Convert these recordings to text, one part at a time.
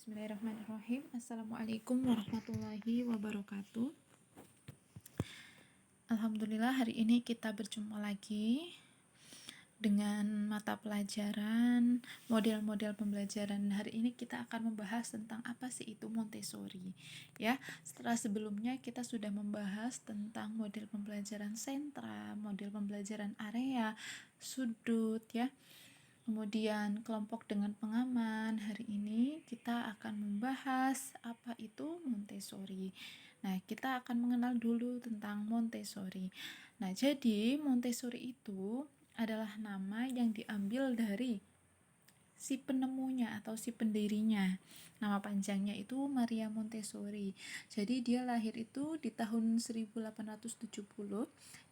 Bismillahirrahmanirrahim. Assalamualaikum warahmatullahi wabarakatuh. Alhamdulillah, hari ini kita berjumpa lagi dengan mata pelajaran, model-model pembelajaran. Hari ini kita akan membahas tentang apa sih itu Montessori. Ya, setelah sebelumnya kita sudah membahas tentang model pembelajaran sentra, model pembelajaran area, sudut, ya. Kemudian kelompok dengan pengaman. Hari ini kita akan membahas apa itu Montessori. Nah, kita akan mengenal dulu tentang Montessori. Nah, jadi Montessori itu adalah nama yang diambil dari si penemunya atau si pendirinya. Nama panjangnya itu Maria Montessori. Jadi dia lahir itu di tahun 1870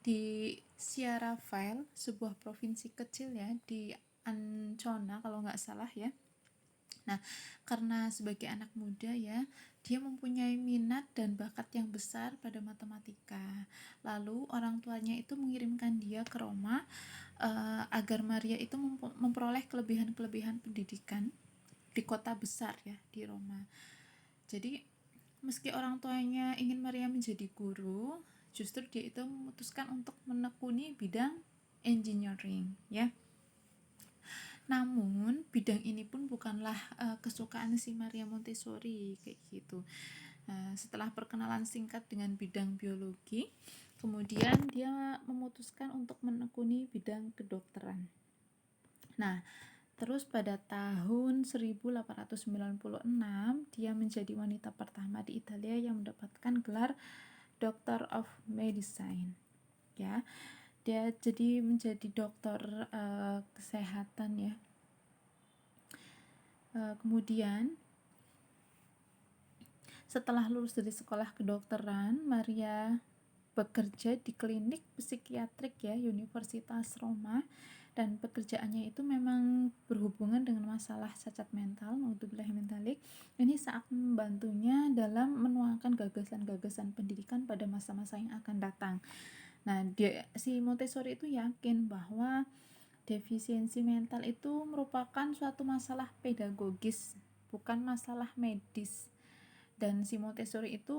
di Sierra-Ville, sebuah provinsi kecil ya di Ancona kalau nggak salah ya. Nah, karena sebagai anak muda ya, dia mempunyai minat dan bakat yang besar pada matematika. Lalu orang tuanya itu mengirimkan dia ke Roma agar Maria itu memperoleh kelebihan-kelebihan pendidikan di kota besar ya, di Roma. Jadi, meski orang tuanya ingin Maria menjadi guru, justru dia itu memutuskan untuk menekuni bidang engineering ya. Namun bidang ini pun bukanlah kesukaan si Maria Montessori kayak gitu. Setelah perkenalan singkat dengan bidang biologi, kemudian dia memutuskan untuk menekuni bidang kedokteran. Nah, terus pada tahun 1896 dia menjadi wanita pertama di Italia yang mendapatkan gelar Doctor of Medicine. Ya, dia jadi menjadi dokter kesehatan ya. Kemudian setelah lulus dari sekolah kedokteran, Maria bekerja di klinik psikiatrik ya Universitas Roma, dan pekerjaannya itu memang berhubungan dengan masalah cacat mental, naudzubillah min dzalik. Ini sangat membantunya dalam menuangkan gagasan-gagasan pendidikan pada masa-masa yang akan datang. Nah, si Montessori itu yakin bahwa defisiensi mental itu merupakan suatu masalah pedagogis, bukan masalah medis. Dan si Montessori itu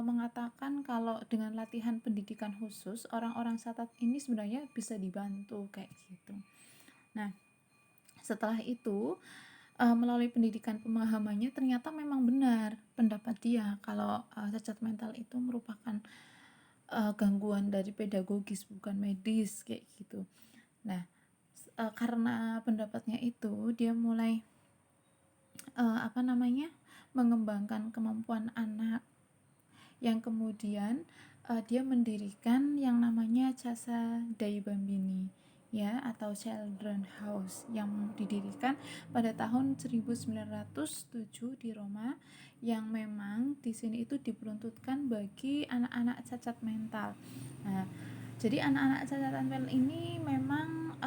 mengatakan kalau dengan latihan pendidikan khusus, orang-orang catat ini sebenarnya bisa dibantu kayak gitu. Nah, setelah itu melalui pendidikan pemahamannya ternyata memang benar pendapat dia kalau cacat mental itu merupakan gangguan dari pedagogis, bukan medis kayak gitu. Nah, karena pendapatnya itu dia mulai mengembangkan kemampuan anak, yang kemudian dia mendirikan yang namanya Casa dei Bambini ya, atau Children House, yang didirikan pada tahun 1907 di Roma, yang memang di sini itu diperuntukkan bagi anak-anak cacat mental. Nah, jadi anak-anak cacat mental ini memang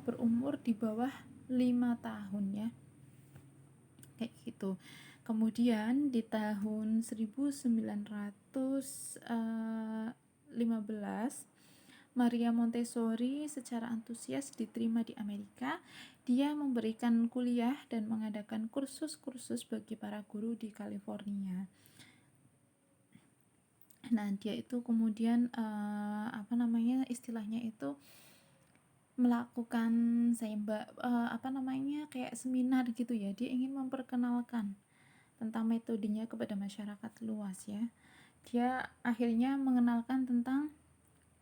berumur di bawah 5 tahun ya, kayak gitu. Kemudian di tahun 1915 Maria Montessori secara antusias diterima di Amerika. Dia memberikan kuliah dan mengadakan kursus-kursus bagi para guru di California. Nah, dia itu kemudian istilahnya itu melakukan kayak seminar gitu ya. Dia ingin memperkenalkan tentang metodenya kepada masyarakat luas ya. Dia akhirnya mengenalkan tentang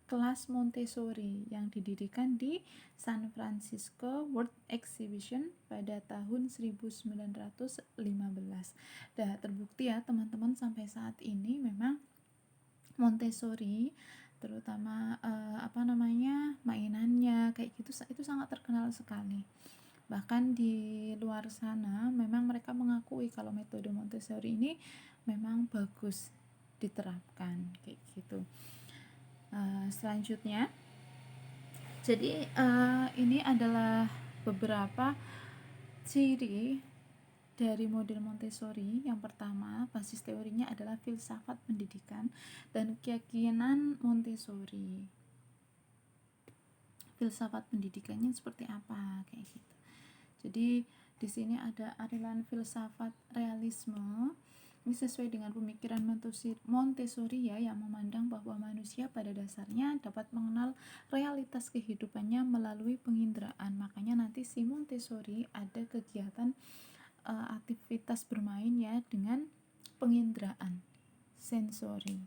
kelas Montessori yang didirikan di San Francisco World Exhibition pada tahun 1915. Dan terbukti ya teman-teman, sampai saat ini memang Montessori terutama mainannya kayak gitu itu sangat terkenal sekali. Bahkan di luar sana memang mereka mengakui kalau metode Montessori ini memang bagus diterapkan kayak gitu. Selanjutnya, jadi ini adalah beberapa ciri dari model Montessori. Yang pertama, basis teorinya adalah filsafat pendidikan dan keyakinan Montessori. Filsafat pendidikannya seperti apa kayak gitu. Jadi Di sini ada aliran filsafat realisme. Ini sesuai dengan pemikiran Montessori ya, yang memandang bahwa manusia pada dasarnya dapat mengenal realitas kehidupannya melalui penginderaan. Makanya nanti si Montessori ada kegiatan aktivitas bermain ya dengan penginderaan sensori.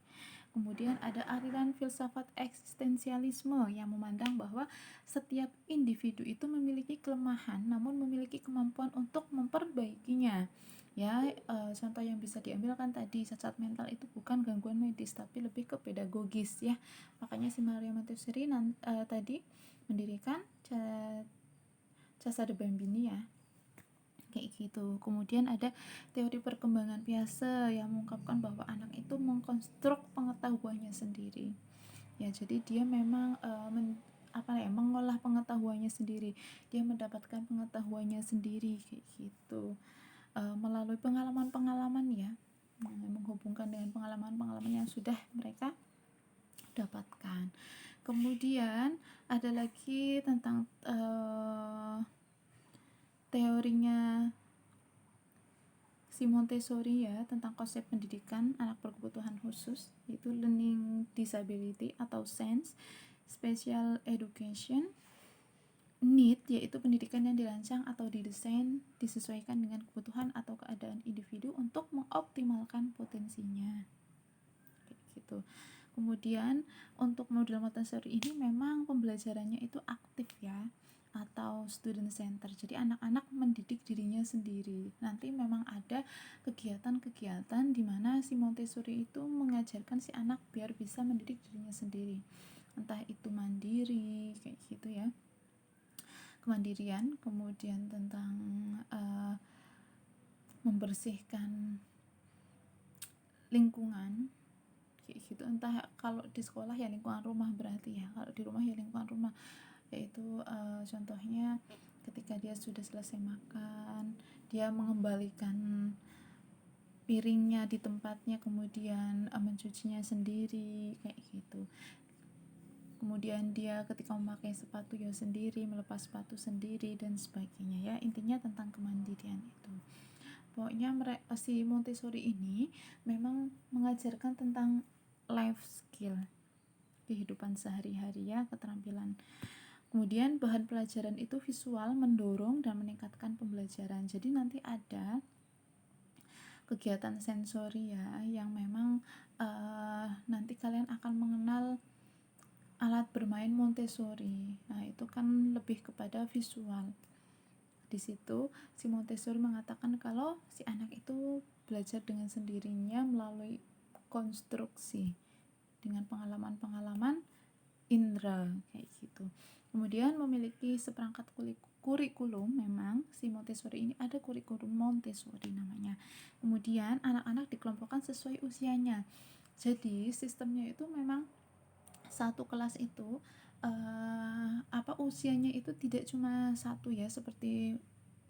Kemudian ada aliran filsafat eksistensialisme yang memandang bahwa setiap individu itu memiliki kelemahan namun memiliki kemampuan untuk memperbaikinya. Ya, contoh yang bisa diambil kan tadi, cacat mental itu bukan gangguan medis tapi lebih ke pedagogis ya. Makanya si Maria Montessori tadi mendirikan Casa de Bambini ya, kayak gitu. Kemudian ada teori perkembangan Piaget yang mengungkapkan bahwa anak itu mengkonstruk pengetahuannya sendiri ya, jadi dia memang mengolah pengetahuannya sendiri, dia mendapatkan pengetahuannya sendiri kayak gitu, melalui pengalaman-pengalaman ya, menghubungkan dengan pengalaman-pengalaman yang sudah mereka dapatkan. Kemudian ada lagi tentang teorinya si Montessori ya, tentang konsep pendidikan anak berkebutuhan khusus, yaitu learning disability atau SENS, special education need, yaitu pendidikan yang dirancang atau didesain disesuaikan dengan kebutuhan atau keadaan individu untuk mengoptimalkan potensinya kayak gitu. Kemudian untuk model Montessori ini memang pembelajarannya itu aktif ya, atau student center, jadi anak-anak mendidik dirinya sendiri. Nanti memang ada kegiatan-kegiatan di mana si Montessori itu mengajarkan si anak biar bisa mendidik dirinya sendiri, entah itu mandiri kayak gitu ya, kemandirian. Kemudian tentang membersihkan lingkungan kayak gitu, entah kalau di sekolah ya lingkungan rumah berarti ya, kalau di rumah ya lingkungan rumah, yaitu contohnya ketika dia sudah selesai makan, dia mengembalikan piringnya di tempatnya, kemudian mencucinya sendiri kayak gitu. Kemudian dia ketika memakai sepatu ya sendiri, melepas sepatu sendiri dan sebagainya ya. Intinya tentang kemandirian itu. Pokoknya si Montessori ini memang mengajarkan tentang life skill, kehidupan sehari-hari ya, keterampilan. Kemudian bahan pelajaran itu visual, mendorong dan meningkatkan pembelajaran. Jadi nanti ada kegiatan sensori ya, yang memang nanti kalian akan mengenal alat bermain Montessori. Nah, itu kan lebih kepada visual. Di situ si Montessori mengatakan kalau si anak itu belajar dengan sendirinya melalui konstruksi dengan pengalaman-pengalaman indera kayak gitu. Kemudian memiliki seperangkat kurikulum, memang si Montessori ini ada kurikulum Montessori namanya. Kemudian anak-anak dikelompokkan sesuai usianya. Jadi sistemnya itu memang satu kelas itu usianya itu tidak cuma satu ya, seperti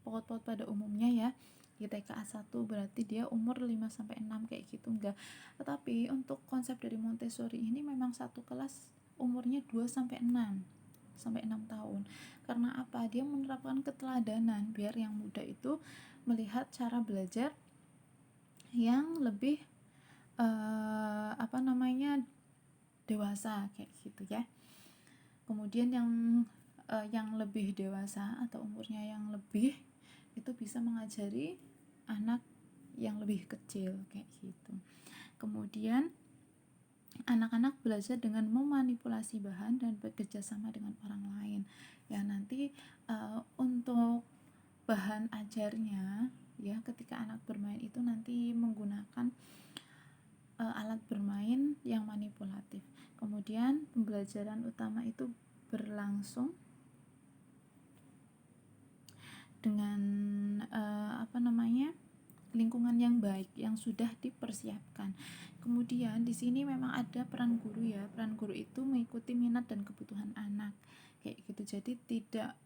PAUD pada umumnya ya. Di TK 1 berarti dia umur 5-6 kayak gitu, enggak. Tetapi untuk konsep dari Montessori ini memang satu kelas umurnya 2-6 tahun. Karena apa? Dia menerapkan keteladanan biar yang muda itu melihat cara belajar yang lebih dewasa kayak gitu ya. Kemudian yang lebih dewasa atau umurnya yang lebih itu bisa mengajari anak yang lebih kecil kayak gitu. Kemudian anak-anak belajar dengan memanipulasi bahan dan bekerja sama dengan orang lain ya. Nanti untuk bahan ajarnya ya, ketika anak bermain itu nanti menggunakan alat bermain yang manipulatif. Kemudian pembelajaran utama itu berlangsung dengan lingkungan yang baik yang sudah dipersiapkan. Kemudian di sini memang ada peran guru ya. Peran guru itu mengikuti minat dan kebutuhan anak kayak gitu. Jadi tidak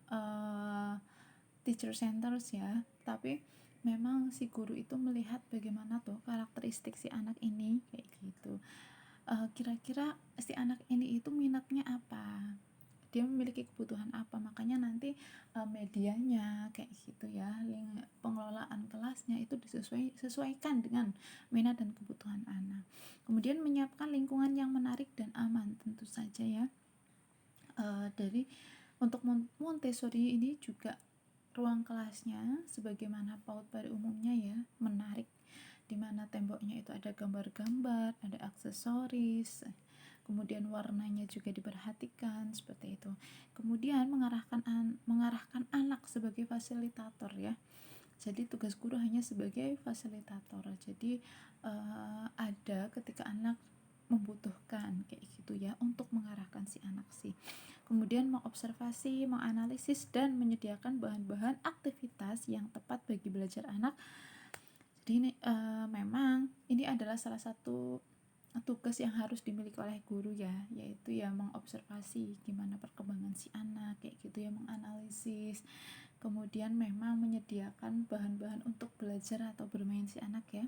teacher centers ya, tapi memang si guru itu melihat bagaimana tuh karakteristik si anak ini kayak gitu. Kira-kira si anak ini itu minatnya apa, dia memiliki kebutuhan apa, makanya nanti medianya kayak gitu ya, pengelolaan kelasnya itu disesuaikan dengan minat dan kebutuhan anak. Kemudian menyiapkan lingkungan yang menarik dan aman tentu saja ya. Dari untuk Montessori ini juga ruang kelasnya sebagaimana PAUD pada umumnya ya, menarik, di mana temboknya itu ada gambar-gambar, ada aksesoris, kemudian warnanya juga diperhatikan seperti itu. Kemudian mengarahkan anak sebagai fasilitator ya. Jadi tugas guru hanya sebagai fasilitator. Jadi ada ketika anak membutuhkan kayak gitu ya, untuk mengarahkan si anak sih. Kemudian mengobservasi, menganalisis, dan menyediakan bahan-bahan aktivitas yang tepat bagi belajar anak. Jadi ini memang ini adalah salah satu tugas yang harus dimiliki oleh guru ya, yaitu ya mengobservasi gimana perkembangan si anak kayak gitu ya, menganalisis, kemudian memang menyediakan bahan-bahan untuk belajar atau bermain si anak ya.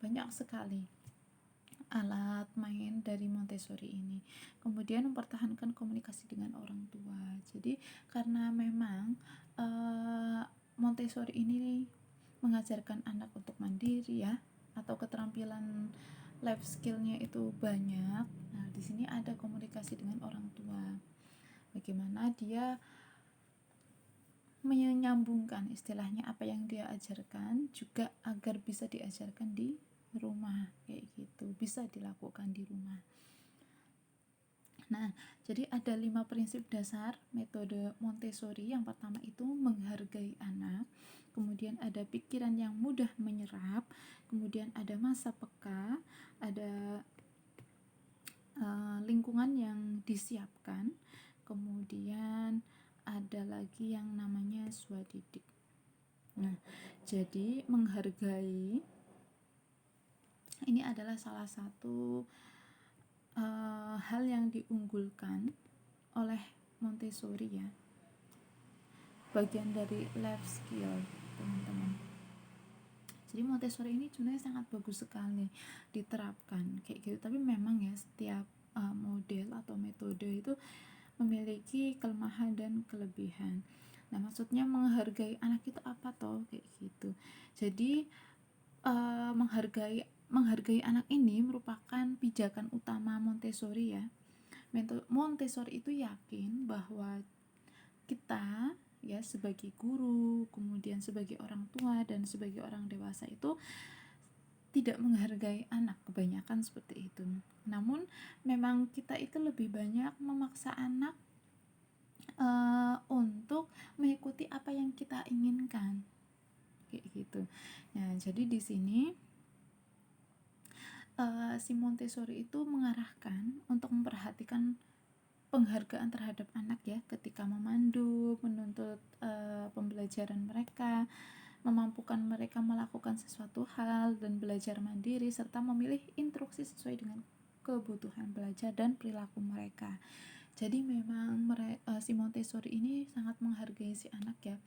Banyak sekali alat main dari Montessori ini. Kemudian mempertahankan komunikasi dengan orang tua. Jadi karena memang Montessori ini mengajarkan anak untuk mandiri ya, atau keterampilan life skillnya itu banyak. Nah, di sini ada komunikasi dengan orang tua. Bagaimana dia menyambungkan istilahnya apa yang dia ajarkan juga agar bisa diajarkan di rumah kayak gitu, bisa dilakukan di rumah. Nah, jadi ada 5 prinsip dasar metode Montessori. Yang pertama itu menghargai anak, kemudian ada pikiran yang mudah menyerap, kemudian ada masa peka, ada lingkungan yang disiapkan, kemudian ada lagi yang namanya swadidik. Nah, jadi menghargai ini adalah salah satu hal yang diunggulkan oleh Montessori ya, bagian dari life skill teman-teman. Jadi Montessori ini sebenarnya sangat bagus sekali diterapkan kayak gitu, tapi memang ya setiap model atau metode itu memiliki kelemahan dan kelebihan. Nah, maksudnya menghargai anak itu apa toh kayak gitu. Jadi menghargai anak ini merupakan pijakan utama Montessori ya. Montessori itu yakin bahwa kita ya sebagai guru, kemudian sebagai orang tua dan sebagai orang dewasa itu tidak menghargai anak, kebanyakan seperti itu. Namun memang kita itu lebih banyak memaksa anak untuk mengikuti apa yang kita inginkan kayak gitu. Nah, jadi di sini si Montessori itu mengarahkan untuk memperhatikan penghargaan terhadap anak ya, ketika memandu, menuntut pembelajaran mereka, memampukan mereka melakukan sesuatu hal dan belajar mandiri, serta memilih instruksi sesuai dengan kebutuhan belajar dan perilaku mereka. Jadi memang si Montessori ini sangat menghargai si anak ya,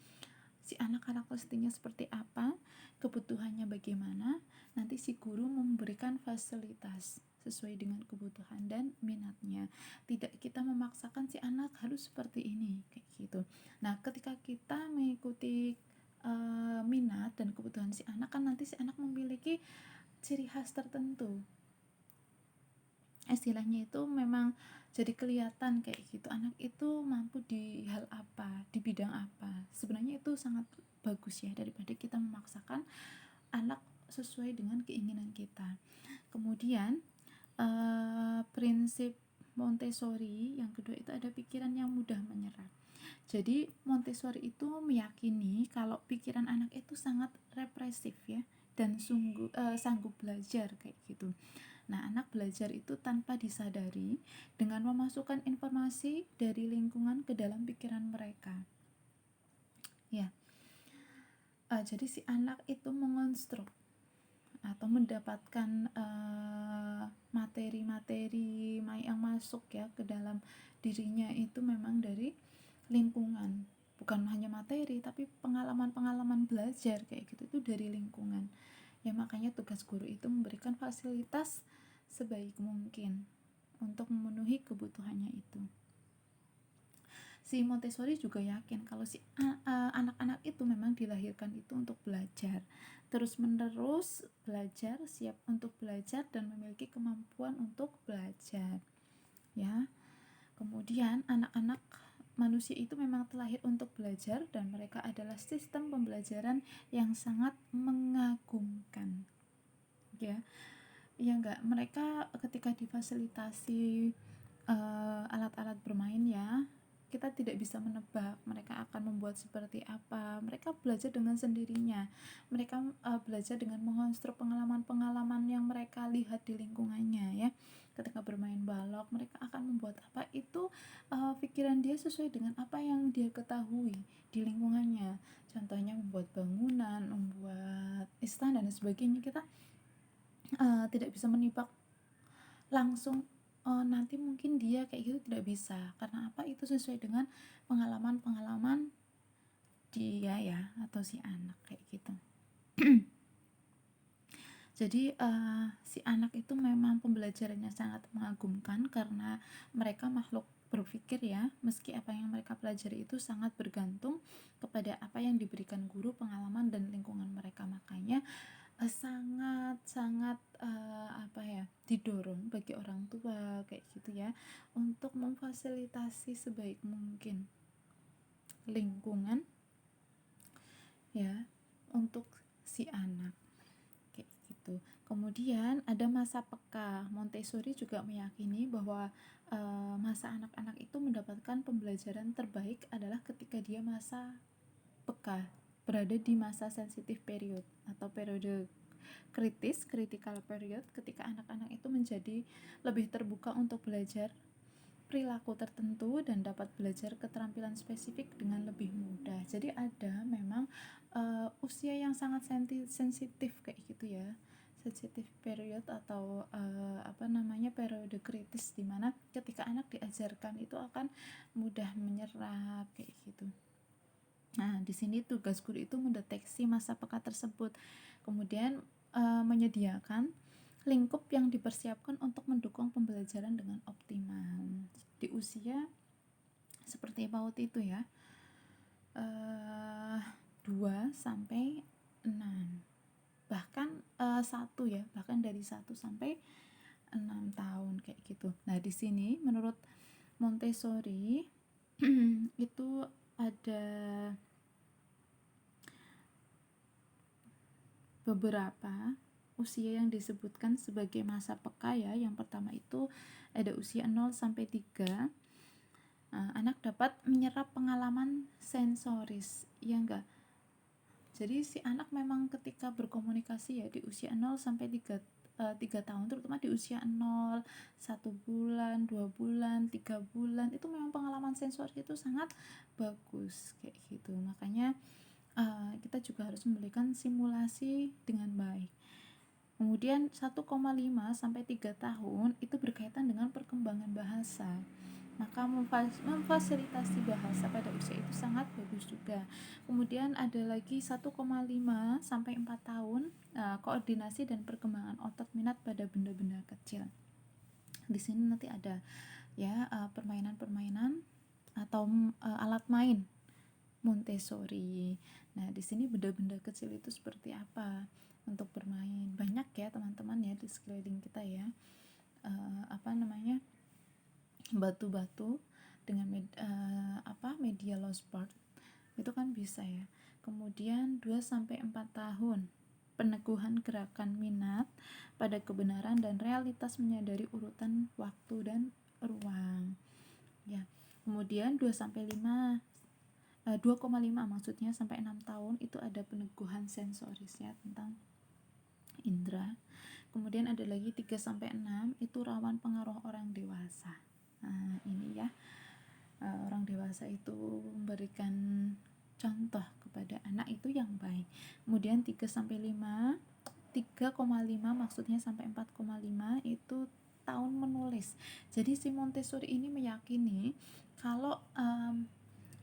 si anak karakteristiknya seperti apa, kebutuhannya bagaimana, nanti si guru memberikan fasilitas sesuai dengan kebutuhan dan minatnya. Tidak kita memaksakan si anak harus seperti ini kayak gitu. Nah, ketika kita mengikuti minat dan kebutuhan si anak, kan nanti si anak memiliki ciri khas tertentu. Istilahnya itu memang jadi kelihatan kayak gitu, anak itu mampu di hal apa, di bidang apa. Sebenarnya itu sangat bagus ya, daripada kita memaksakan anak sesuai dengan keinginan kita. Kemudian prinsip Montessori yang kedua itu ada pikiran yang mudah menyerap. Jadi Montessori itu meyakini kalau pikiran anak itu sangat represif ya, dan sanggup belajar kayak gitu. Nah, anak belajar itu tanpa disadari dengan memasukkan informasi dari lingkungan ke dalam pikiran mereka. Ya, jadi si anak itu mengonstruk atau mendapatkan materi-materi yang masuk ya ke dalam dirinya itu memang dari lingkungan. Bukan hanya materi, tapi pengalaman-pengalaman belajar kayak gitu itu dari lingkungan. Ya, makanya tugas guru itu memberikan fasilitas sebaik mungkin untuk memenuhi kebutuhannya itu. si Montessori juga yakin kalau si anak-anak itu memang dilahirkan itu untuk belajar, terus-menerus belajar, siap untuk belajar dan memiliki kemampuan untuk belajar, ya. Kemudian anak-anak manusia itu memang terlahir untuk belajar dan mereka adalah sistem pembelajaran yang sangat mengagumkan, ya. Ya enggak, mereka ketika difasilitasi alat-alat bermain, ya, kita tidak bisa menebak mereka akan membuat seperti apa. Mereka belajar dengan sendirinya. Mereka belajar dengan mengonstruk pengalaman-pengalaman yang mereka lihat di lingkungannya, ya. Ketika bermain balok, mereka akan membuat apa itu, pikiran dia sesuai dengan apa yang dia ketahui di lingkungannya. Contohnya membuat bangunan, membuat istana dan sebagainya. Kita tidak bisa menebak langsung nanti mungkin dia kayak gitu, tidak bisa. Karena apa? Itu sesuai dengan pengalaman-pengalaman dia, ya, atau si anak kayak gitu. Jadi si anak itu memang pembelajarannya sangat mengagumkan karena mereka makhluk berpikir, ya, meski apa yang mereka pelajari itu sangat bergantung kepada apa yang diberikan guru, pengalaman dan lingkungan mereka. Makanya sangat-sangat apa ya, didorong bagi orang tua kayak gitu, ya, untuk memfasilitasi sebaik mungkin lingkungan, ya, untuk si anak kayak gitu. Kemudian ada masa peka. Montessori juga meyakini bahwa masa anak-anak itu mendapatkan pembelajaran terbaik adalah ketika dia masa peka, berada di masa sensitif period atau periode kritis, critical period, ketika anak-anak itu menjadi lebih terbuka untuk belajar perilaku tertentu dan dapat belajar keterampilan spesifik dengan lebih mudah. Jadi ada memang usia yang sangat sensitif kayak gitu, ya, sensitif period atau periode kritis, dimana ketika anak diajarkan itu akan mudah menyerap kayak gitu. Nah, di sini tugas guru itu mendeteksi masa peka tersebut, kemudian menyediakan lingkup yang dipersiapkan untuk mendukung pembelajaran dengan optimal di usia seperti PAUD itu, ya, 2 sampai 6, bahkan 1, ya, bahkan dari 1 sampai 6 tahun kayak gitu. Nah, di sini menurut Montessori itu ada beberapa usia yang disebutkan sebagai masa peka, ya. Yang pertama itu ada usia 0 sampai 3. Anak dapat menyerap pengalaman sensoris, ya enggak? Jadi si anak memang ketika berkomunikasi, ya, di usia 0 sampai 3 tahun, terutama di usia 0, 1 bulan, 2 bulan, 3 bulan, itu memang pengalaman sensori itu sangat bagus kayak gitu. Makanya kita juga harus memberikan simulasi dengan baik. Kemudian 1,5 sampai 3 tahun itu berkaitan dengan perkembangan bahasa. Maka memfasilitasi bahasa pada usia itu sangat bagus juga. Kemudian ada lagi 1,5 sampai 4 tahun koordinasi dan perkembangan otot minat pada benda-benda kecil. Di sini nanti ada, ya, permainan-permainan atau alat main Montessori. Nah, di sini benda-benda kecil itu seperti apa untuk bermain. Banyak, ya, teman-teman, ya, di sekeliling kita, ya. Batu-batu dengan media lost part itu kan bisa, ya. Kemudian 2 sampai 4 tahun peneguhan gerakan minat pada kebenaran dan realitas, menyadari urutan waktu dan ruang, ya. Kemudian 2,5 maksudnya sampai 6 tahun itu ada peneguhan sensoris, ya, tentang indera. Kemudian ada lagi 3 sampai 6 itu rawan pengaruh orang dewasa. Nah, ini, ya, orang dewasa itu memberikan contoh kepada anak itu yang baik. Kemudian 3 sampai 5, 3,5 maksudnya sampai 4,5 itu tahun menulis. Jadi si Montessori ini meyakini kalau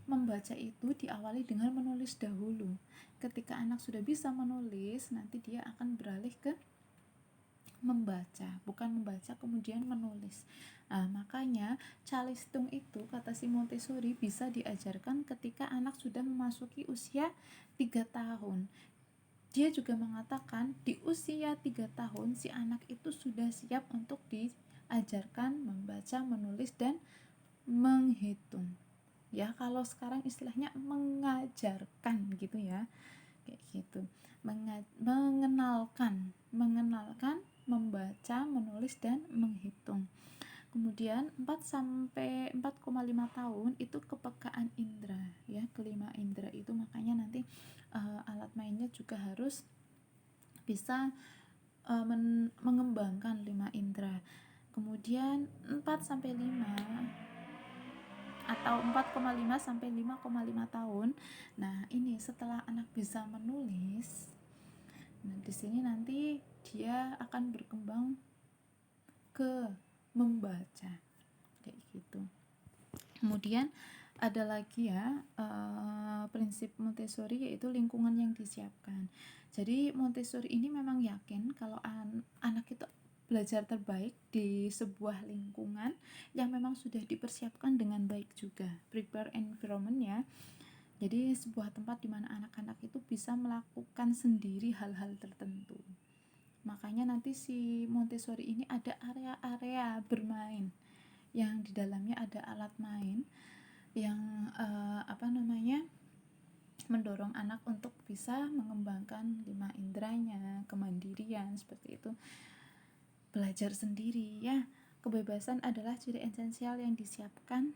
membaca itu diawali dengan menulis dahulu. Ketika anak sudah bisa menulis, nanti dia akan beralih ke membaca, bukan membaca kemudian menulis. Nah, makanya calistung itu kata si Montessori bisa diajarkan ketika anak sudah memasuki usia 3 tahun. Dia juga mengatakan di usia 3 tahun si anak itu sudah siap untuk diajarkan membaca, menulis, dan menghitung. Ya, kalau sekarang istilahnya mengajarkan gitu ya, kayak gitu. Mengenalkan membaca, menulis, dan menghitung. Kemudian 4 sampai 4,5 tahun itu kepekaan indera ya, kelima indera itu, makanya nanti alat mainnya juga harus bisa mengembangkan 5 indera. Kemudian 4 sampai 5 atau 4,5 sampai 5,5 tahun. Nah, ini setelah anak bisa menulis. Nah, di sini nanti dia akan berkembang ke membaca kayak gitu. Kemudian ada lagi ya prinsip Montessori, yaitu lingkungan yang disiapkan. Jadi Montessori ini memang yakin kalau anak itu belajar terbaik di sebuah lingkungan yang memang sudah dipersiapkan dengan baik juga, prepare environment ya. Jadi sebuah tempat di mana anak-anak itu bisa melakukan sendiri hal-hal tertentu. Makanya nanti si Montessori ini ada area-area bermain yang di dalamnya ada alat main yang mendorong anak untuk bisa mengembangkan 5 inderanya, kemandirian seperti itu, belajar sendiri ya. Kebebasan adalah ciri esensial yang disiapkan.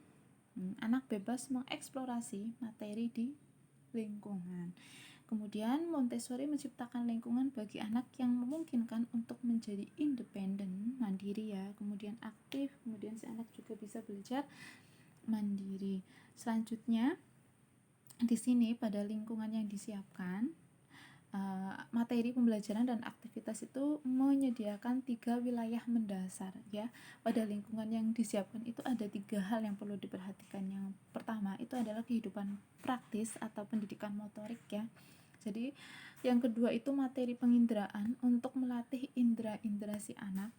Anak bebas mengeksplorasi materi di lingkungan. Kemudian Montessori menciptakan lingkungan bagi anak yang memungkinkan untuk menjadi independen, mandiri ya, kemudian aktif, kemudian si anak juga bisa belajar mandiri. Selanjutnya di sini pada lingkungan yang disiapkan, materi pembelajaran dan aktivitas itu menyediakan 3 wilayah mendasar ya. Pada lingkungan yang disiapkan itu ada 3 hal yang perlu diperhatikan. Yang pertama itu adalah kehidupan praktis atau pendidikan motorik ya. Jadi yang kedua itu materi penginderaan untuk melatih indera-indera si anak.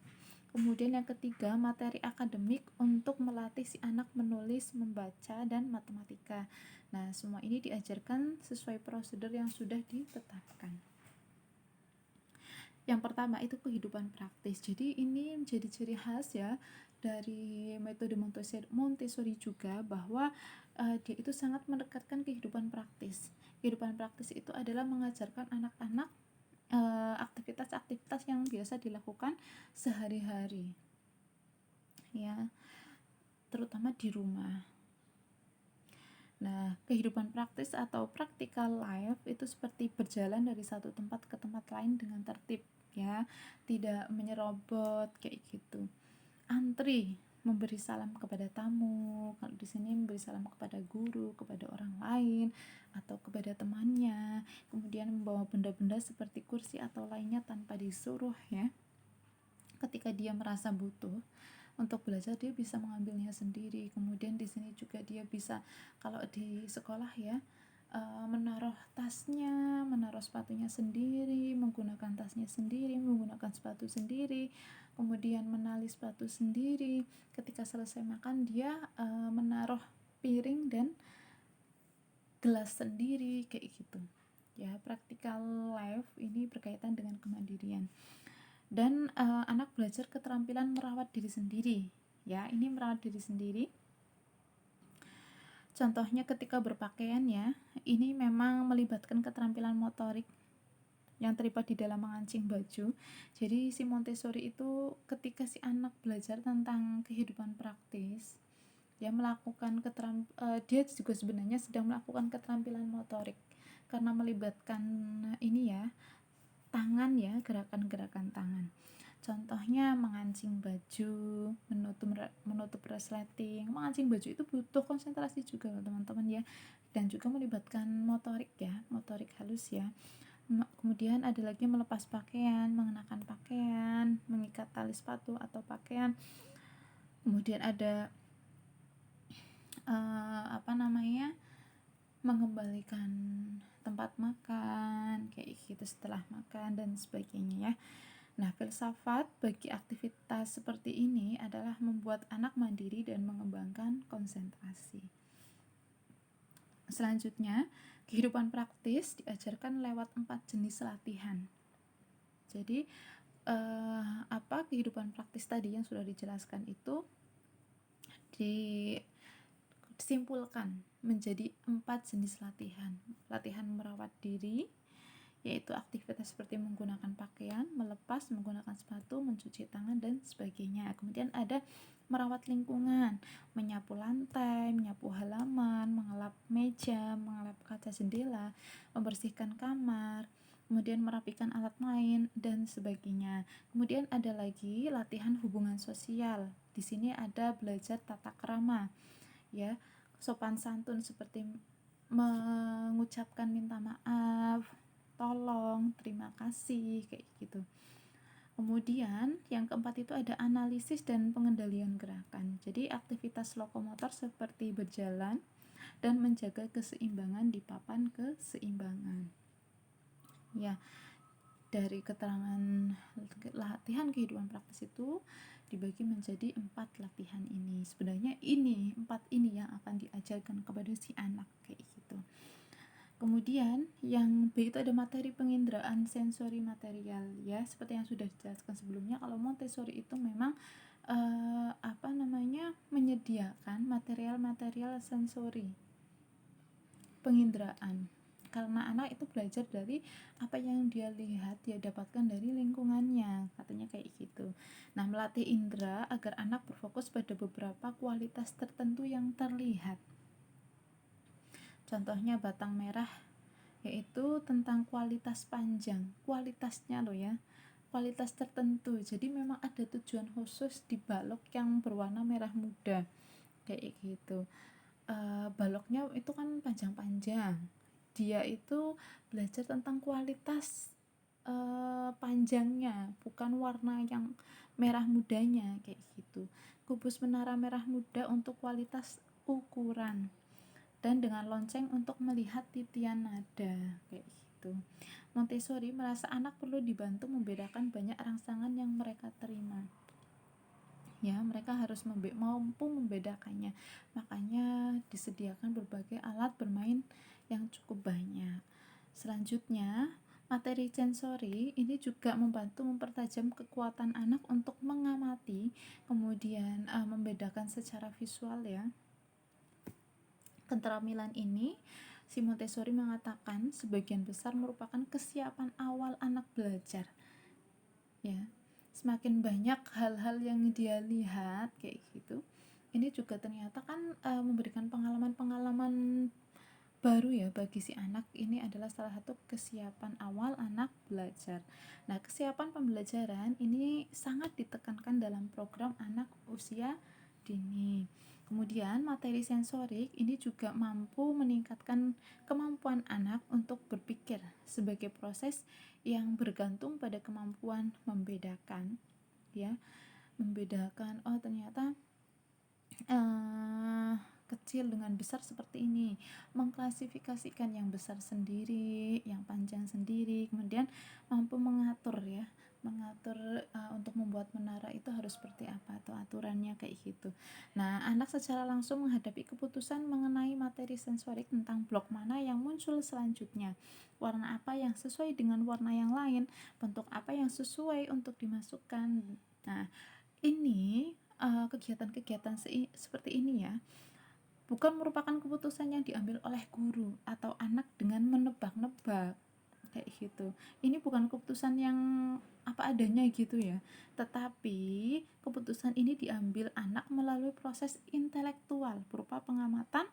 Kemudian yang ketiga materi akademik untuk melatih si anak menulis, membaca, dan matematika. Nah, semua ini diajarkan sesuai prosedur yang sudah ditetapkan. Yang pertama itu kehidupan praktis. Jadi ini menjadi ciri khas ya dari metode Montessori juga, bahwa dia itu sangat mendekatkan kehidupan praktis. Kehidupan praktis itu adalah mengajarkan anak-anak aktivitas-aktivitas yang biasa dilakukan sehari-hari ya, terutama di rumah. Nah, kehidupan praktis atau practical life itu seperti berjalan dari satu tempat ke tempat lain dengan tertib ya, tidak menyerobot kayak gitu. Antri, memberi salam kepada tamu, kalau di sini memberi salam kepada guru, kepada orang lain, atau kepada temannya. Kemudian membawa benda-benda seperti kursi atau lainnya tanpa disuruh ya. Ketika dia merasa butuh untuk belajar, dia bisa mengambilnya sendiri. Kemudian di sini juga dia bisa, kalau di sekolah ya, menaruh tasnya, menaruh sepatunya sendiri, menggunakan tasnya sendiri, menggunakan sepatu sendiri, kemudian menali sepatu sendiri. Ketika selesai makan, dia menaruh piring dan gelas sendiri kayak gitu ya. Practical life ini berkaitan dengan kemandirian. Dan anak belajar keterampilan merawat diri sendiri ya. Ini merawat diri sendiri, contohnya ketika berpakaian ya, ini memang melibatkan keterampilan motorik yang terlibat di dalam mengancing baju. Jadi si Montessori itu ketika si anak belajar tentang kehidupan praktis, dia melakukan dia juga sebenarnya sedang melakukan keterampilan motorik karena melibatkan ini ya, tangan ya, gerakan-gerakan tangan. Contohnya mengancing baju, menutup resleting. Mengancing baju itu butuh konsentrasi juga teman-teman ya, dan juga melibatkan motorik ya, motorik halus ya. Kemudian ada lagi melepas pakaian, mengenakan pakaian, mengikat tali sepatu atau pakaian. Kemudian ada mengembalikan tempat makan kayak gitu setelah makan dan sebagainya ya. Nah, filsafat bagi aktivitas seperti ini adalah membuat anak mandiri dan mengembangkan konsentrasi. Selanjutnya, kehidupan praktis diajarkan lewat 4 jenis latihan. Jadi, kehidupan praktis tadi yang sudah dijelaskan itu disimpulkan menjadi 4 jenis latihan. Latihan merawat diri, yaitu aktivitas seperti menggunakan pakaian, melepas, menggunakan sepatu, mencuci tangan, dan sebagainya. Kemudian ada merawat lingkungan, menyapu lantai, menyapu halaman, mengelap meja, mengelap kaca jendela, membersihkan kamar, kemudian merapikan alat main, dan sebagainya. Kemudian ada lagi latihan hubungan sosial. Di sini ada belajar tata krama, ya, sopan santun seperti mengucapkan minta maaf, tolong, terima kasih, kayak gitu. Kemudian yang keempat itu ada analisis dan pengendalian gerakan. Jadi aktivitas lokomotor seperti berjalan dan menjaga keseimbangan di papan keseimbangan. Ya, dari keterangan latihan kehidupan praktis itu dibagi menjadi 4 latihan ini. Sebenarnya 4 ini yang akan diajarkan kepada si anak, kayak gitu. Kemudian yang B itu ada materi penginderaan sensori material, ya, seperti yang sudah dijelaskan sebelumnya. Kalau Montessori itu memang menyediakan material-material sensori penginderaan, karena anak itu belajar dari apa yang dia lihat, dia dapatkan dari lingkungannya, katanya kayak gitu. Nah, melatih indera agar anak berfokus pada beberapa kualitas tertentu yang terlihat. Contohnya batang merah, yaitu tentang kualitas panjang, kualitasnya loh ya, kualitas tertentu. Jadi memang ada tujuan khusus di balok yang berwarna merah muda, kayak gitu. Baloknya itu kan panjang-panjang, dia itu belajar tentang kualitas panjangnya, bukan warna yang merah mudanya, kayak gitu. Kubus menara merah muda untuk kualitas ukuran, dan dengan lonceng untuk melihat titian nada, kayak gitu. Montessori merasa anak perlu dibantu membedakan banyak rangsangan yang mereka terima, ya, mereka harus mampu membedakannya. Makanya disediakan berbagai alat bermain yang cukup banyak. Selanjutnya, materi sensori ini juga membantu mempertajam kekuatan anak untuk mengamati, kemudian membedakan secara visual, ya. Keterampilan ini si Montessori mengatakan sebagian besar merupakan kesiapan awal anak belajar, ya. Semakin banyak hal-hal yang dia lihat kayak gitu, ini juga ternyata kan memberikan pengalaman-pengalaman baru ya bagi si anak. Ini adalah salah satu kesiapan awal anak belajar. Nah, kesiapan pembelajaran ini sangat ditekankan dalam program anak usia dini. Kemudian materi sensorik ini juga mampu meningkatkan kemampuan anak untuk berpikir sebagai proses yang bergantung pada kemampuan membedakan, ya, membedakan ternyata kecil dengan besar seperti ini, mengklasifikasikan yang besar sendiri, yang panjang sendiri, kemudian mampu mengatur, ya, untuk membuat menara itu harus seperti apa atau aturannya, kayak gitu. Nah, anak secara langsung menghadapi keputusan mengenai materi sensorik tentang blok mana yang muncul selanjutnya, warna apa yang sesuai dengan warna yang lain, bentuk apa yang sesuai untuk dimasukkan. Nah, ini kegiatan-kegiatan seperti ini, ya, bukan merupakan keputusan yang diambil oleh guru atau anak dengan menebak-nebak, kayak gitu. Ini bukan keputusan yang apa adanya gitu, ya, tetapi keputusan ini diambil anak melalui proses intelektual berupa pengamatan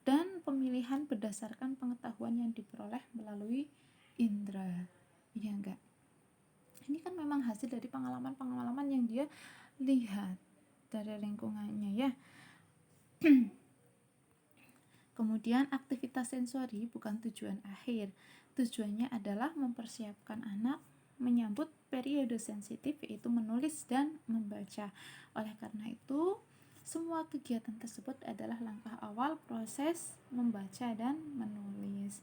dan pemilihan berdasarkan pengetahuan yang diperoleh melalui indera. Iya enggak? Ini kan memang hasil dari pengalaman-pengalaman yang dia lihat dari lingkungannya, ya. Kemudian aktivitas sensori bukan tujuan akhir. Tujuannya adalah mempersiapkan anak menyambut periode sensitif, yaitu menulis dan membaca. Oleh karena itu, semua kegiatan tersebut adalah langkah awal proses membaca dan menulis.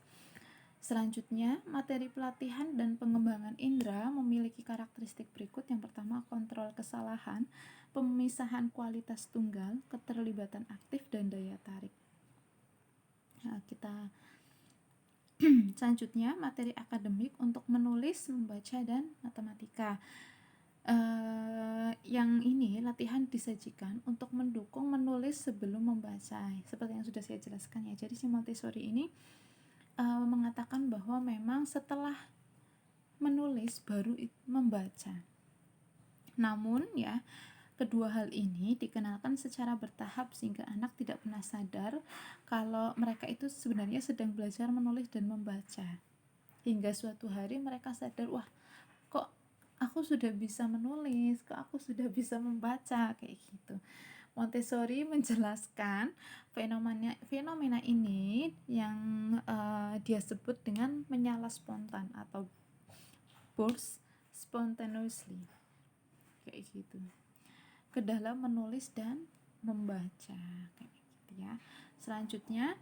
Selanjutnya, materi pelatihan dan pengembangan indera memiliki karakteristik karakteristik berikut. Yang pertama, kontrol kesalahan, pemisahan kualitas tunggal, keterlibatan aktif, dan daya tarik. Nah, kita selanjutnya materi akademik untuk menulis, membaca, dan matematika. Yang ini latihan disajikan untuk mendukung menulis sebelum membaca, seperti yang sudah saya jelaskan ya. Jadi si Montessori ini mengatakan bahwa memang setelah menulis baru membaca. Namun ya, kedua hal ini dikenalkan secara bertahap sehingga anak tidak pernah sadar kalau mereka itu sebenarnya sedang belajar menulis dan membaca. Hingga suatu hari mereka sadar, wah, kok aku sudah bisa menulis, kok aku sudah bisa membaca, kayak gitu. Montessori menjelaskan fenomena ini yang dia sebut dengan menyala spontan atau burst spontaneously, kayak gitu, ke dalam menulis dan membaca, kayak gitu ya. Selanjutnya,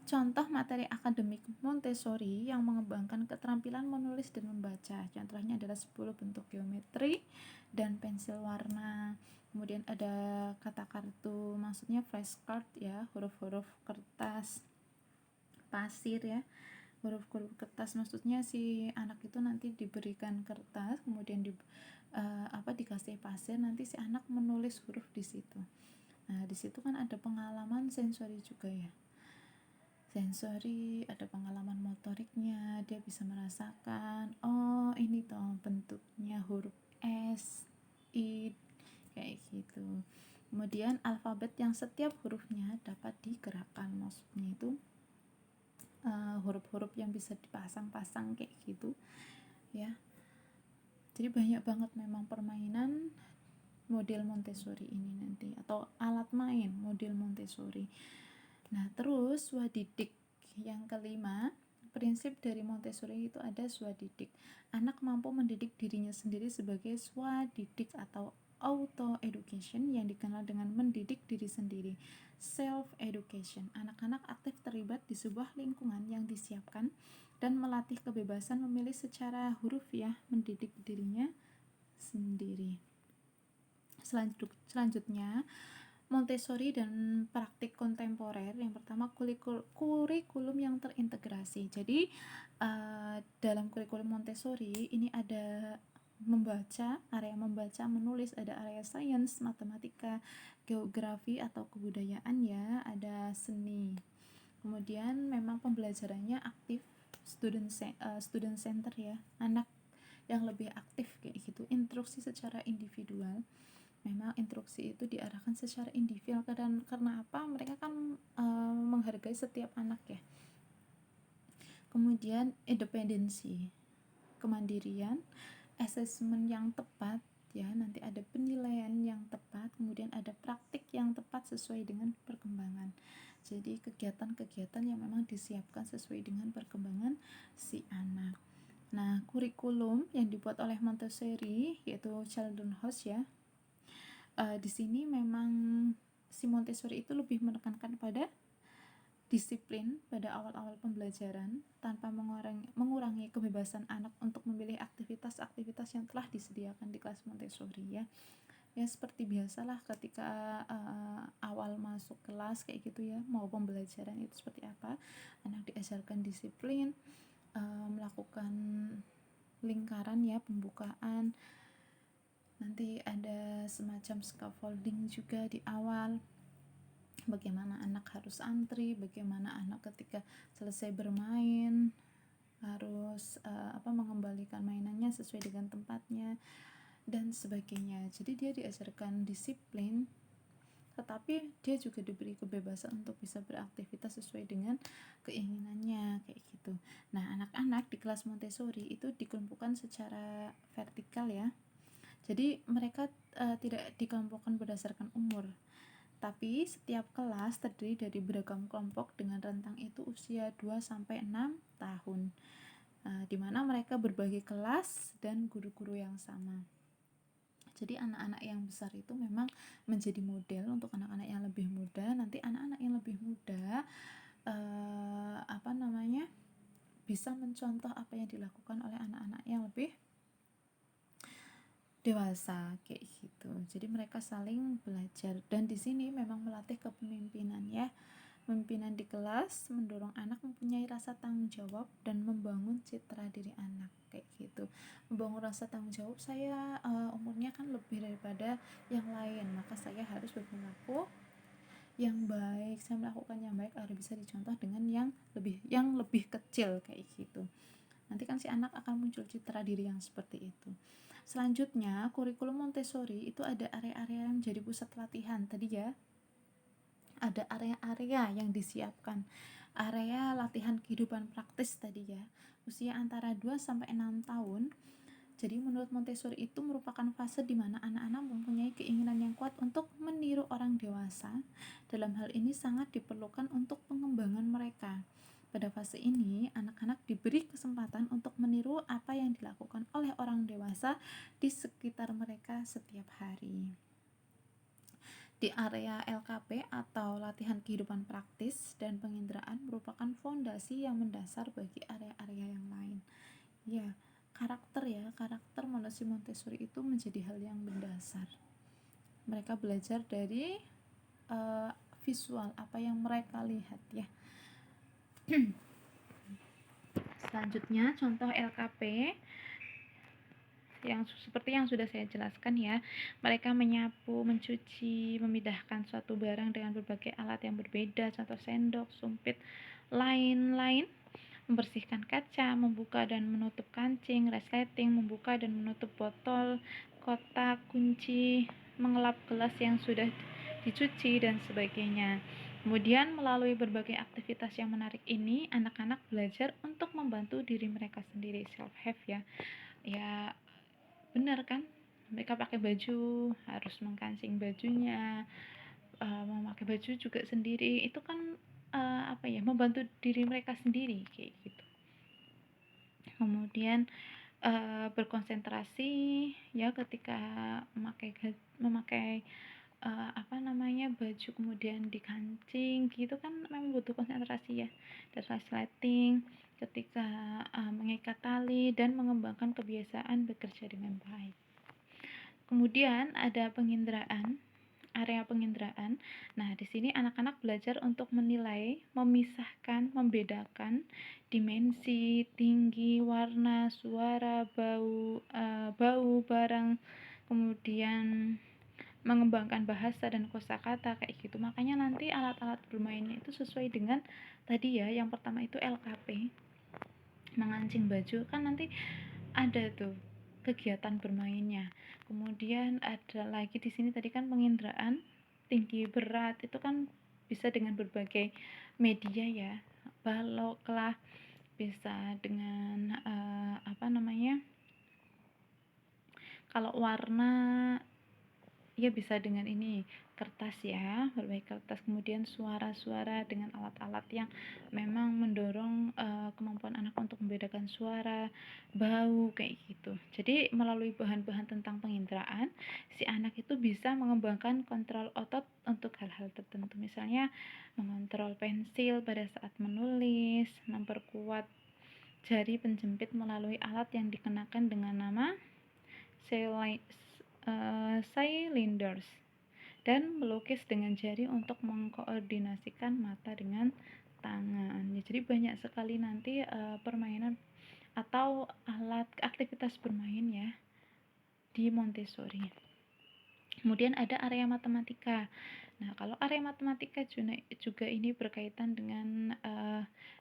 contoh materi akademik Montessori yang mengembangkan keterampilan menulis dan membaca. Contohnya adalah 10 bentuk geometri dan pensil warna. Kemudian ada kata kartu, maksudnya flashcard ya, huruf-huruf kertas pasir ya. Huruf-huruf kertas maksudnya si anak itu nanti diberikan kertas, kemudian dikasih pasir, nanti si anak menulis huruf di situ. Nah, di situ kan ada pengalaman sensori juga ya. Sensori, ada pengalaman motoriknya, dia bisa merasakan, oh ini toh bentuknya huruf S, I, kayak gitu. Kemudian alfabet yang setiap hurufnya dapat digerakkan, maksudnya itu huruf-huruf yang bisa dipasang-pasang kayak gitu ya. Jadi banyak banget memang permainan model Montessori ini nanti, atau alat main model Montessori. Nah, terus swadidik yang kelima, prinsip dari Montessori itu ada swadidik. Anak mampu mendidik dirinya sendiri sebagai swadidik atau auto education, yang dikenal dengan mendidik diri sendiri, self education. Anak-anak aktif terlibat di sebuah lingkungan yang disiapkan dan melatih kebebasan memilih secara hurufiah mendidik dirinya sendiri. Selanjutnya, Montessori dan praktik kontemporer. Yang pertama, kurikulum yang terintegrasi. Jadi dalam kurikulum Montessori ini ada membaca, area membaca, menulis, ada area sains, matematika, geografi atau kebudayaan ya, ada seni. Kemudian memang pembelajarannya aktif, student center ya, anak yang lebih aktif kayak gitu. Instruksi secara individual, memang instruksi itu diarahkan secara individual, karena apa? Mereka kan menghargai setiap anak ya. Kemudian independensi, kemandirian, asesmen yang tepat ya, nanti ada penilaian yang tepat, kemudian ada praktik yang tepat sesuai dengan perkembangan. Jadi kegiatan-kegiatan yang memang disiapkan sesuai dengan perkembangan si anak. Nah, kurikulum yang dibuat oleh Montessori yaitu Children's House ya. Di sini memang si Montessori itu lebih menekankan pada disiplin pada awal-awal pembelajaran tanpa mengurangi kebebasan anak untuk memilih aktivitas-aktivitas yang telah disediakan di kelas Montessori ya. Ya seperti biasalah ketika awal masuk kelas kayak gitu ya, mau pembelajaran itu seperti apa, anak diajarkan disiplin, melakukan lingkaran ya, pembukaan, nanti ada semacam scaffolding juga di awal, bagaimana anak harus antri, bagaimana anak ketika selesai bermain harus mengembalikan mainannya sesuai dengan tempatnya dan sebagainya. Jadi dia diajarkan disiplin, tetapi dia juga diberi kebebasan untuk bisa beraktivitas sesuai dengan keinginannya kayak gitu. Nah, anak-anak di kelas Montessori itu dikelompokkan secara vertikal ya. Jadi mereka tidak dikelompokkan berdasarkan umur, tapi setiap kelas terdiri dari beragam kelompok dengan rentang itu usia 2-6 tahun, di mana mereka berbagi kelas dan guru-guru yang sama. Jadi anak-anak yang besar itu memang menjadi model untuk anak-anak yang lebih muda. Nanti anak-anak yang lebih muda bisa mencontoh apa yang dilakukan oleh anak-anak yang lebih dewasa kayak gitu. Jadi mereka saling belajar dan di sini memang melatih kepemimpinan ya. Pemimpinan di kelas mendorong anak mempunyai rasa tanggung jawab dan membangun citra diri anak kayak gitu. Membangun rasa tanggung jawab, saya umurnya kan lebih daripada yang lain, maka saya harus berperilaku yang baik, saya melakukan yang baik agar bisa dicontoh dengan yang lebih kecil kayak gitu. Nanti kan si anak akan muncul citra diri yang seperti itu. Selanjutnya, kurikulum Montessori itu ada area-area yang menjadi pusat latihan tadi ya. Ada area-area yang disiapkan, area latihan kehidupan praktis tadi ya, usia antara 2 sampai 6 tahun. Jadi menurut Montessori itu merupakan fase di mana anak-anak mempunyai keinginan yang kuat untuk meniru orang dewasa. Dalam hal ini sangat diperlukan untuk pengembangan mereka. Pada fase ini, anak-anak diberi kesempatan untuk meniru apa yang dilakukan oleh orang dewasa di sekitar mereka setiap hari. Di area LKP atau latihan kehidupan praktis dan penginderaan merupakan fondasi yang mendasar bagi area-area yang lain. Ya, karakter manusia Montessori itu menjadi hal yang mendasar. Mereka belajar dari visual, apa yang mereka lihat ya. Selanjutnya contoh LKP yang seperti yang sudah saya jelaskan ya, mereka menyapu, mencuci, memindahkan suatu barang dengan berbagai alat yang berbeda, contoh sendok, sumpit, lain-lain, membersihkan kaca, membuka dan menutup kancing, resleting, membuka dan menutup botol, kotak, kunci, mengelap gelas yang sudah dicuci, dan sebagainya. Kemudian melalui berbagai aktivitas yang menarik ini, anak-anak belajar untuk membantu diri mereka sendiri, self-help ya. Ya, benar kan, mereka pakai baju harus mengkancing bajunya, memakai baju juga sendiri, itu kan membantu diri mereka sendiri kayak gitu. Kemudian berkonsentrasi ya ketika memakai baju kemudian dikancing gitu kan memang butuh konsentrasi ya. Dan resleting ketika mengikat tali dan mengembangkan kebiasaan bekerja dengan baik. Kemudian ada area penginderaan. Nah, di sini anak-anak belajar untuk menilai, memisahkan, membedakan dimensi, tinggi, warna, suara, bau barang, kemudian mengembangkan bahasa dan kosakata kayak gitu. Makanya nanti alat-alat bermainnya itu sesuai dengan tadi ya, yang pertama itu LKP, mengancing baju kan nanti ada tuh kegiatan bermainnya. Kemudian ada lagi di sini tadi kan penginderaan tinggi berat itu kan bisa dengan berbagai media ya, balok lah, bisa dengan kalau warna ya bisa dengan ini kertas ya, berbagai kertas. Kemudian suara-suara dengan alat-alat yang memang mendorong kemampuan anak untuk membedakan suara, bau kayak gitu. Jadi melalui bahan-bahan tentang penginderaan, si anak itu bisa mengembangkan kontrol otot untuk hal-hal tertentu, misalnya mengontrol pensil pada saat menulis, memperkuat jari penjepit melalui alat yang dikenakan dengan nama cylinders, dan melukis dengan jari untuk mengkoordinasikan mata dengan tangan. Jadi banyak sekali nanti permainan atau alat aktivitas bermain ya di Montessori. Kemudian ada area matematika. Nah, kalau area matematika juga ini berkaitan dengan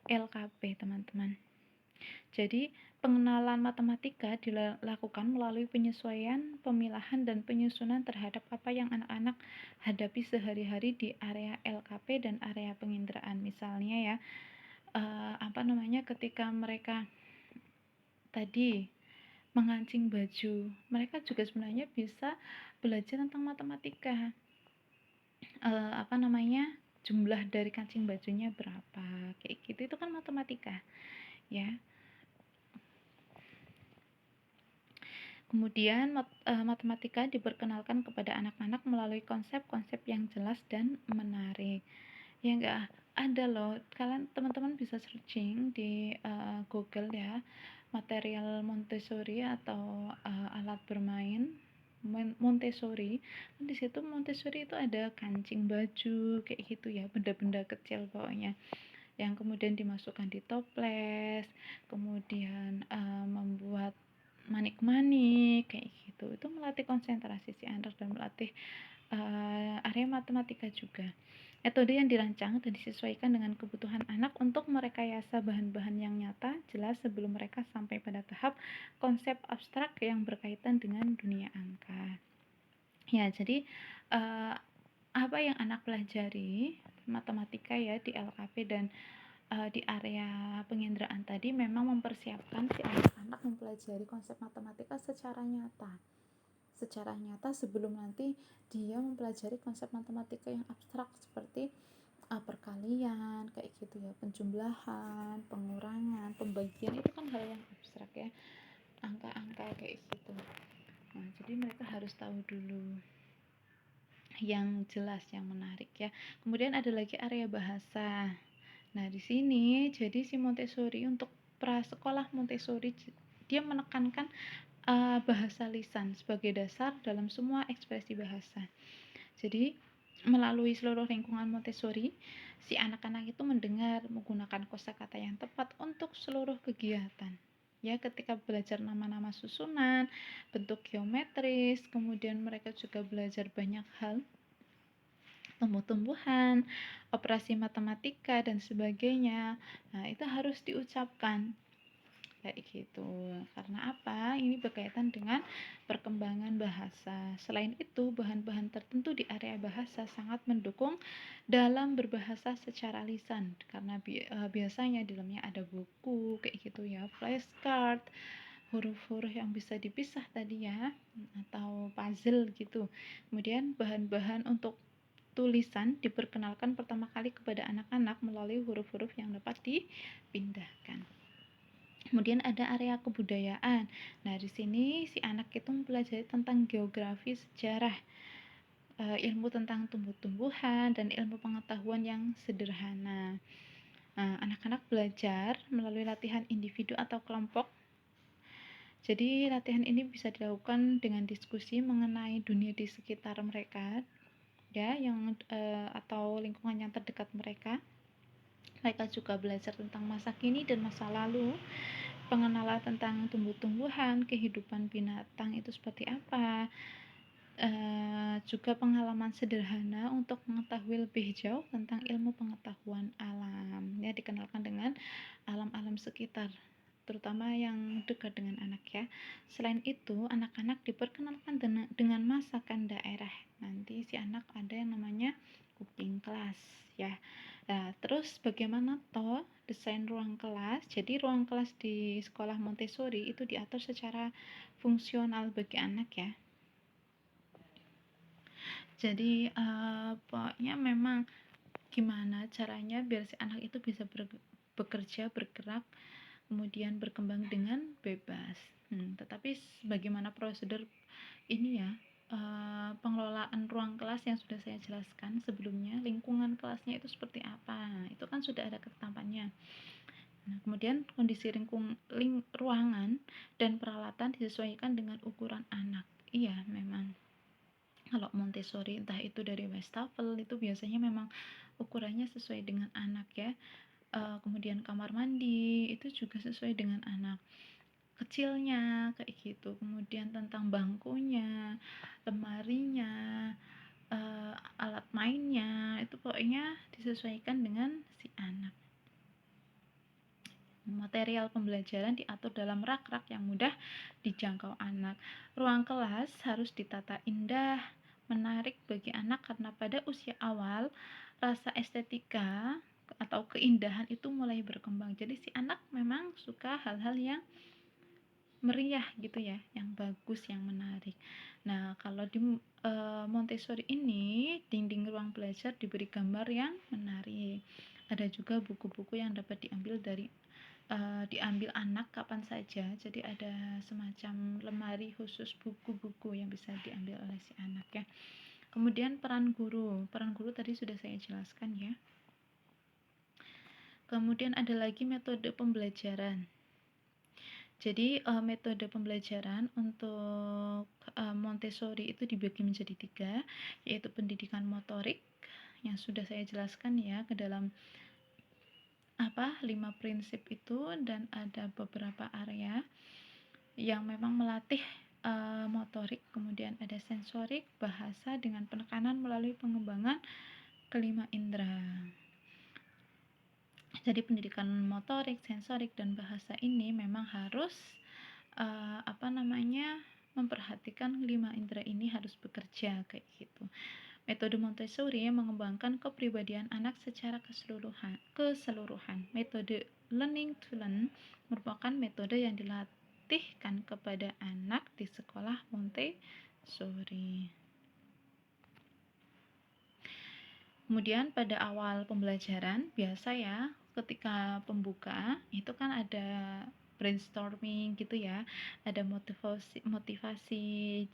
LKP, teman-teman. Jadi, pengenalan matematika dilakukan melalui penyesuaian, pemilahan, dan penyusunan terhadap apa yang anak-anak hadapi sehari-hari di area LKP dan area penginderaan. Misalnya ya, ketika mereka tadi mengancing baju, mereka juga sebenarnya bisa belajar tentang matematika. Jumlah dari kancing bajunya berapa, kayak gitu, itu kan matematika ya. Kemudian matematika diperkenalkan kepada anak-anak melalui konsep-konsep yang jelas dan menarik. Ya enggak ada loh, kalian teman-teman bisa searching di Google ya, material Montessori atau alat bermain Montessori, di situ Montessori itu ada kancing baju kayak gitu ya, benda-benda kecil pokoknya yang kemudian dimasukkan di toples, kemudian membuat manik-manik kayak gitu. Itu melatih konsentrasi si anak dan melatih area matematika juga. Metode yang dirancang dan disesuaikan dengan kebutuhan anak untuk merekayasa bahan-bahan yang nyata, jelas sebelum mereka sampai pada tahap konsep abstrak yang berkaitan dengan dunia angka. Ya, jadi apa yang anak pelajari matematika ya di LKP dan di area penginderaan tadi memang mempersiapkan si anak-anak mempelajari konsep matematika secara nyata sebelum nanti dia mempelajari konsep matematika yang abstrak seperti perkalian kayak gitu ya, penjumlahan, pengurangan, pembagian, itu kan hal yang abstrak ya, angka-angka kayak gitu. Nah, jadi mereka harus tahu dulu yang jelas, yang menarik ya. Kemudian ada lagi area bahasa. Nah, di sini jadi si Montessori untuk prasekolah Montessori dia menekankan bahasa lisan sebagai dasar dalam semua ekspresi bahasa. Jadi melalui seluruh lingkungan Montessori, si anak-anak itu mendengar menggunakan kosakata yang tepat untuk seluruh kegiatan. Ya, ketika belajar nama-nama susunan, bentuk geometris, kemudian mereka juga belajar banyak hal, tumbuh-tumbuhan, operasi matematika dan sebagainya. Nah, itu harus diucapkan kayak gitu. Karena apa? Ini berkaitan dengan perkembangan bahasa. Selain itu, bahan-bahan tertentu di area bahasa sangat mendukung dalam berbahasa secara lisan karena biasanya di dalamnya ada buku kayak gitu ya, flashcard, huruf-huruf yang bisa dipisah tadi ya, atau puzzle gitu. Kemudian bahan-bahan untuk tulisan diperkenalkan pertama kali kepada anak-anak melalui huruf-huruf yang dapat dipindahkan. Kemudian ada area kebudayaan. Nah, di sini si anak itu mempelajari tentang geografi, sejarah, ilmu tentang tumbuh-tumbuhan, dan ilmu pengetahuan yang sederhana. Nah, anak-anak belajar melalui latihan individu atau kelompok. Jadi, latihan ini bisa dilakukan dengan diskusi mengenai dunia di sekitar mereka, ya, atau lingkungan yang terdekat mereka. Mereka juga belajar tentang masa kini dan masa lalu, pengenalan tentang tumbuh-tumbuhan, kehidupan binatang itu seperti apa, juga pengalaman sederhana untuk mengetahui lebih jauh tentang ilmu pengetahuan alam, ya, dikenalkan dengan alam-alam sekitar, terutama yang dekat dengan anak ya. Selain itu, anak-anak diperkenalkan dengan masakan daerah. Nanti si anak ada yang namanya cooking class ya. Nah, terus bagaimana toh desain ruang kelas? Jadi ruang kelas di sekolah Montessori itu diatur secara fungsional bagi anak ya. Jadi pokoknya memang gimana caranya biar si anak itu bisa bekerja, bergerak, kemudian berkembang dengan bebas. Tetapi bagaimana prosedur ini ya, pengelolaan ruang kelas yang sudah saya jelaskan sebelumnya, lingkungan kelasnya itu seperti apa, itu kan sudah ada ketetapannya. Nah, kemudian kondisi ruangan dan peralatan disesuaikan dengan ukuran anak. Iya, memang kalau Montessori entah itu dari Westphal itu biasanya memang ukurannya sesuai dengan anak ya. Kemudian kamar mandi itu juga sesuai dengan anak kecilnya kayak gitu. Kemudian tentang bangkunya, lemarinya, alat mainnya itu pokoknya disesuaikan dengan si anak. Material pembelajaran diatur dalam rak-rak yang mudah dijangkau anak. Ruang kelas harus ditata indah, menarik bagi anak karena pada usia awal rasa estetika atau keindahan itu mulai berkembang. Jadi si anak memang suka hal-hal yang meriah gitu ya, yang bagus, yang menarik. Nah, kalau di Montessori ini dinding ruang belajar diberi gambar yang menarik. Ada juga buku-buku yang dapat diambil anak kapan saja. Jadi ada semacam lemari khusus buku-buku yang bisa diambil oleh si anak ya. Kemudian peran guru tadi sudah saya jelaskan ya. Kemudian ada lagi metode pembelajaran. Jadi, metode pembelajaran untuk, Montessori itu dibagi menjadi 3, yaitu pendidikan motorik yang sudah saya jelaskan ya ke dalam 5 prinsip itu, dan ada beberapa area yang memang melatih, motorik, kemudian ada sensorik, bahasa dengan penekanan melalui pengembangan kelima indera. Jadi pendidikan motorik, sensorik, dan bahasa ini memang harus memperhatikan 5 indera ini harus bekerja kayak gitu. Metode Montessori mengembangkan kepribadian anak secara keseluruhan. Metode learning to learn merupakan metode yang dilatihkan kepada anak di sekolah Montessori. Kemudian pada awal pembelajaran biasa ya, ketika pembuka itu kan ada brainstorming gitu ya, ada motivasi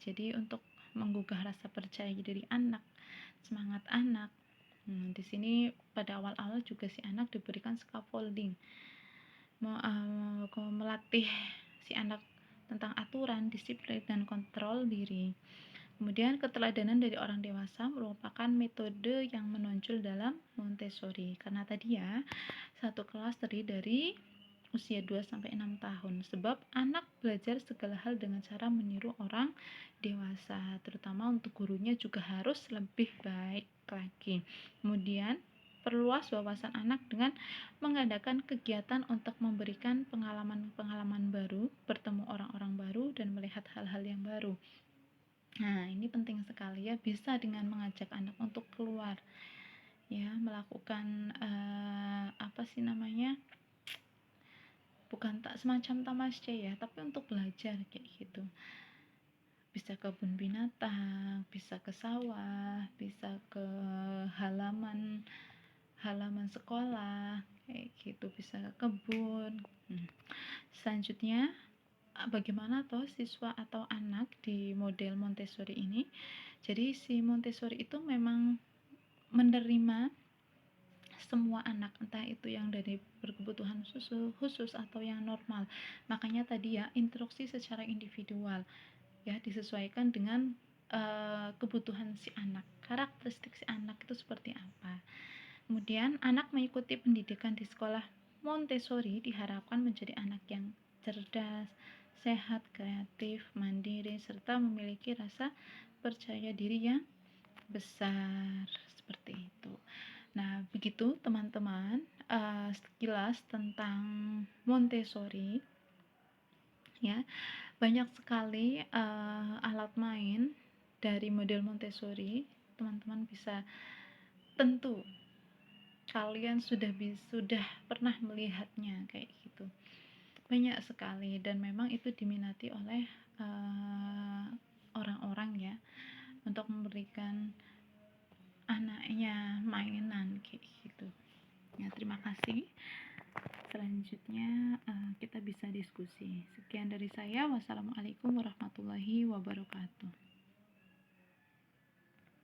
jadi untuk menggugah rasa percaya diri anak, semangat anak. Di sini pada awal-awal juga si anak diberikan scaffolding, melatih si anak tentang aturan, disiplin, dan kontrol diri. Kemudian keteladanan dari orang dewasa merupakan metode yang menonjol dalam Montessori, karena tadi ya satu kelas terdiri dari usia 2-6 tahun, sebab anak belajar segala hal dengan cara meniru orang dewasa, terutama untuk gurunya juga harus lebih baik lagi. Kemudian perluas wawasan anak dengan mengadakan kegiatan untuk memberikan pengalaman-pengalaman baru, bertemu orang-orang baru, dan melihat hal-hal yang baru. Nah, ini penting sekali ya, bisa dengan mengajak anak untuk keluar ya, melakukan bukan semacam tamasya ya, tapi untuk belajar kayak gitu. Bisa ke kebun binatang, bisa ke sawah, bisa ke halaman sekolah kayak gitu, bisa ke kebun. Selanjutnya, bagaimana toh siswa atau anak di model Montessori ini? Jadi si Montessori itu memang menerima semua anak, entah itu yang dari berkebutuhan khusus atau yang normal. Makanya tadi ya, instruksi secara individual ya, disesuaikan dengan kebutuhan si anak, karakteristik si anak itu seperti apa. Kemudian anak mengikuti pendidikan di sekolah Montessori diharapkan menjadi anak yang cerdas, sehat, kreatif, mandiri, serta memiliki rasa percaya diri yang besar, seperti itu. Nah, begitu teman-teman, sekilas tentang Montessori ya. Banyak sekali alat main dari model Montessori. Teman-teman bisa, tentu kalian sudah pernah melihatnya kayak gitu. Banyak sekali, dan memang itu diminati oleh orang-orang ya, untuk memberikan anaknya mainan kayak gitu. Ya, terima kasih. Selanjutnya kita bisa diskusi. Sekian dari saya. Wassalamualaikum warahmatullahi wabarakatuh.